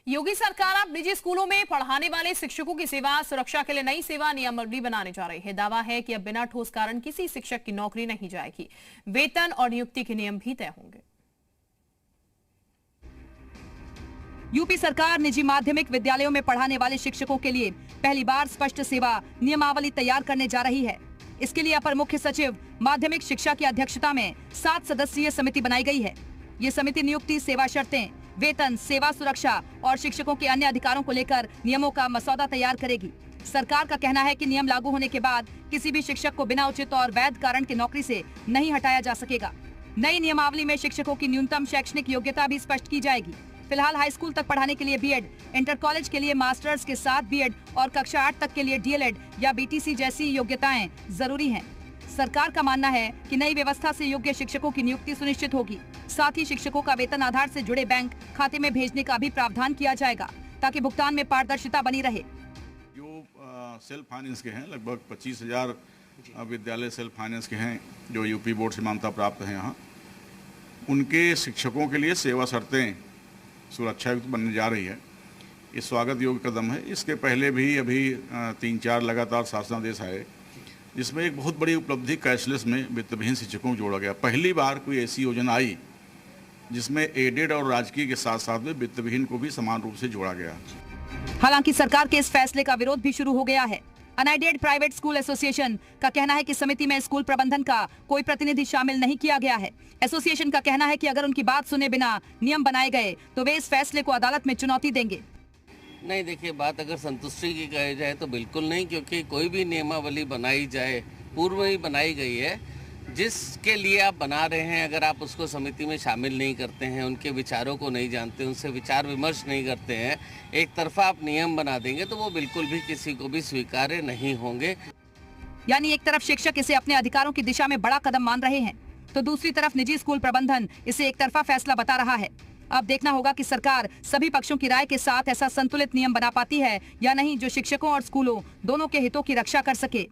योगी सरकार अब निजी स्कूलों में पढ़ाने वाले शिक्षकों की सेवा सुरक्षा के लिए नई सेवा नियमावली बनाने जा रही है। दावा है कि अब बिना ठोस कारण किसी शिक्षक की नौकरी नहीं जाएगी। वेतन और नियुक्ति के नियम भी तय होंगे। यूपी सरकार निजी माध्यमिक विद्यालयों में पढ़ाने वाले शिक्षकों के लिए पहली बार स्पष्ट सेवा नियमावली तैयार करने जा रही है। इसके लिए अपर मुख्य सचिव माध्यमिक शिक्षा की अध्यक्षता में 7 सदस्यीय समिति बनाई गई है। ये समिति नियुक्ति, सेवा शर्तें, वेतन, सेवा सुरक्षा और शिक्षकों के अन्य अधिकारों को लेकर नियमों का मसौदा तैयार करेगी। सरकार का कहना है कि नियम लागू होने के बाद किसी भी शिक्षक को बिना उचित और वैध कारण की नौकरी से नहीं हटाया जा सकेगा। नई नियमावली में शिक्षकों की न्यूनतम शैक्षणिक योग्यता भी स्पष्ट की जाएगी। फिलहाल हाई स्कूल तक पढ़ाने के लिए बीएड, इंटर कॉलेज के लिए मास्टर्स के साथ बीएड और कक्षा 8 तक के लिए डीएलएड या बीटीसी जैसी योग्यताएं जरूरी हैं। सरकार का मानना है कि नई व्यवस्था से योग्य शिक्षकों की नियुक्ति सुनिश्चित होगी। साथ ही शिक्षकों का वेतन आधार से जुड़े बैंक खाते में भेजने का भी प्रावधान किया जाएगा ताकि भुगतान में पारदर्शिता बनी रहे। जो सेल्फ फाइनेंस के हैं, लगभग 25,000 विद्यालय सेल्फ फाइनेंस के हैं जो यूपी बोर्ड से मान्यता प्राप्त हैं। यहाँ उनके शिक्षकों के लिए सेवा शर्तें सुरक्षा युक्त बनने जा रही है। ये स्वागत योग्य कदम है। इसके पहले भी अभी 3-4 लगातार शासनादेश आए जिसमें एक बहुत बड़ी उपलब्धि कैशलेस में वित्तविहीन शिक्षकों को जोड़ा गया। पहली बार कोई ऐसी योजना आई जिसमें एडेड और राजकीय के साथ साथ में वित्तविहीन को भी समान रूप से जोड़ा गया। हालांकि सरकार के इस फैसले का विरोध भी शुरू हो गया है। अनएडेड प्राइवेट स्कूल एसोसिएशन का कहना है कि समिति में स्कूल प्रबंधन का कोई प्रतिनिधि शामिल नहीं किया गया है। एसोसिएशन का कहना है कि अगर उनकी बात सुने बिना नियम बनाए गए तो वे इस फैसले को अदालत में चुनौती देंगे। नहीं, देखिए, बात अगर संतुष्टि की कही जाए तो बिल्कुल नहीं, क्योंकि कोई भी नियमावली बनाई जाए पूर्व ही बनाई गई है। जिसके लिए आप बना रहे हैं, अगर आप उसको समिति में शामिल नहीं करते हैं, उनके विचारों को नहीं जानते, उनसे विचार विमर्श नहीं करते हैं, एक तरफा आप नियम बना देंगे तो वो बिल्कुल भी किसी को भी स्वीकार्य नहीं होंगे। यानी एक तरफ शिक्षक इसे अपने अधिकारों की दिशा में बड़ा कदम मान रहे हैं तो दूसरी तरफ निजी स्कूल प्रबंधन इसे एक तरफा फैसला बता रहा है। अब देखना होगा कि सरकार सभी पक्षों की राय के साथ ऐसा संतुलित नियम बना पाती है या नहीं जो शिक्षकों और स्कूलों दोनों के हितों की रक्षा कर सके।